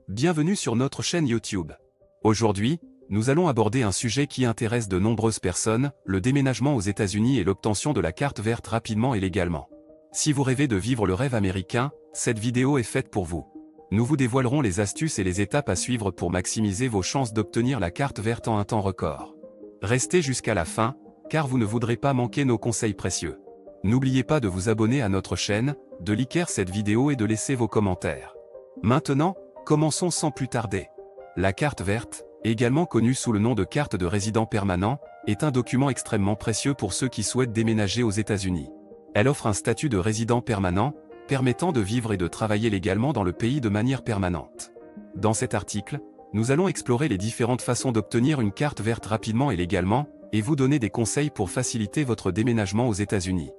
Bienvenue sur notre chaîne YouTube. Aujourd'hui, nous allons aborder un sujet qui intéresse de nombreuses personnes, le déménagement aux États-Unis et l'obtention de la carte verte rapidement et légalement. Si vous rêvez de vivre le rêve américain, cette vidéo est faite pour vous. Nous vous dévoilerons les astuces et les étapes à suivre pour maximiser vos chances d'obtenir la carte verte en un temps record. Restez jusqu'à la fin, car vous ne voudrez pas manquer nos conseils précieux. N'oubliez pas de vous abonner à notre chaîne, de liker cette vidéo et de laisser vos commentaires. Maintenant, commençons sans plus tarder. La carte verte, également connue sous le nom de carte de résident permanent, est un document extrêmement précieux pour ceux qui souhaitent déménager aux États-Unis. Elle offre un statut de résident permanent, permettant de vivre et de travailler légalement dans le pays de manière permanente. Dans cet article, nous allons explorer les différentes façons d'obtenir une carte verte rapidement et légalement, et vous donner des conseils pour faciliter votre déménagement aux États-Unis.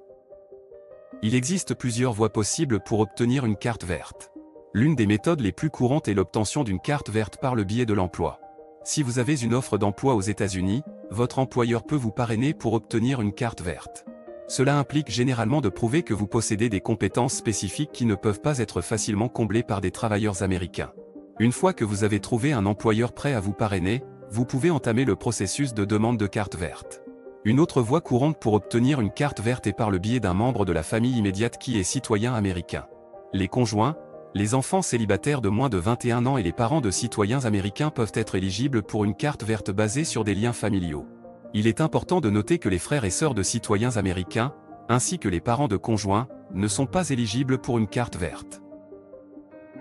Il existe plusieurs voies possibles pour obtenir une carte verte. L'une des méthodes les plus courantes est l'obtention d'une carte verte par le biais de l'emploi. Si vous avez une offre d'emploi aux États-Unis, votre employeur peut vous parrainer pour obtenir une carte verte. Cela implique généralement de prouver que vous possédez des compétences spécifiques qui ne peuvent pas être facilement comblées par des travailleurs américains. Une fois que vous avez trouvé un employeur prêt à vous parrainer, vous pouvez entamer le processus de demande de carte verte. Une autre voie courante pour obtenir une carte verte est par le biais d'un membre de la famille immédiate qui est citoyen américain. Les conjoints, les enfants célibataires de moins de 21 ans et les parents de citoyens américains peuvent être éligibles pour une carte verte basée sur des liens familiaux. Il est important de noter que les frères et sœurs de citoyens américains, ainsi que les parents de conjoints, ne sont pas éligibles pour une carte verte.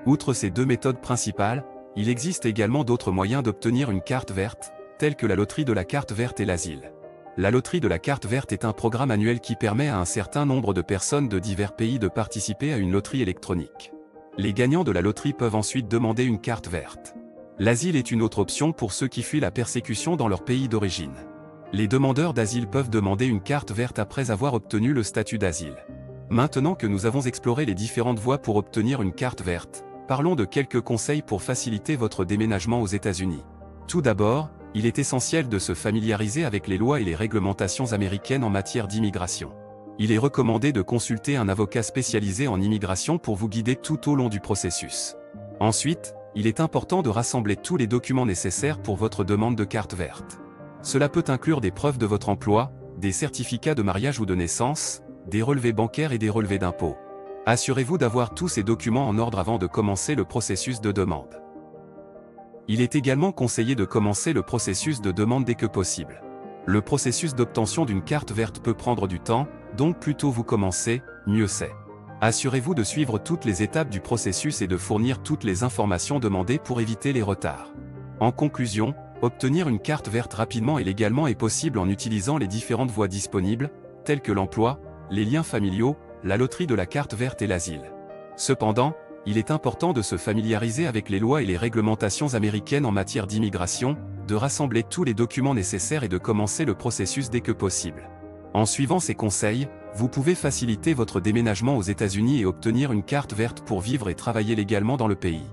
Outre ces deux méthodes principales, il existe également d'autres moyens d'obtenir une carte verte, tels que la loterie de la carte verte et l'asile. La loterie de la carte verte est un programme annuel qui permet à un certain nombre de personnes de divers pays de participer à une loterie électronique. Les gagnants de la loterie peuvent ensuite demander une carte verte. L'asile est une autre option pour ceux qui fuient la persécution dans leur pays d'origine. Les demandeurs d'asile peuvent demander une carte verte après avoir obtenu le statut d'asile. Maintenant que nous avons exploré les différentes voies pour obtenir une carte verte, parlons de quelques conseils pour faciliter votre déménagement aux États-Unis. Tout d'abord, il est essentiel de se familiariser avec les lois et les réglementations américaines en matière d'immigration. Il est recommandé de consulter un avocat spécialisé en immigration pour vous guider tout au long du processus. Ensuite, il est important de rassembler tous les documents nécessaires pour votre demande de carte verte. Cela peut inclure des preuves de votre emploi, des certificats de mariage ou de naissance, des relevés bancaires et des relevés d'impôts. Assurez-vous d'avoir tous ces documents en ordre avant de commencer le processus de demande. Il est également conseillé de commencer le processus de demande dès que possible. Le processus d'obtention d'une carte verte peut prendre du temps, donc plus tôt vous commencez, mieux c'est. Assurez-vous de suivre toutes les étapes du processus et de fournir toutes les informations demandées pour éviter les retards. En conclusion, obtenir une carte verte rapidement et légalement est possible en utilisant les différentes voies disponibles, telles que l'emploi, les liens familiaux, la loterie de la carte verte et l'asile. Cependant, il est important de se familiariser avec les lois et les réglementations américaines en matière d'immigration, de rassembler tous les documents nécessaires et de commencer le processus dès que possible. En suivant ces conseils, vous pouvez faciliter votre déménagement aux États-Unis et obtenir une carte verte pour vivre et travailler légalement dans le pays.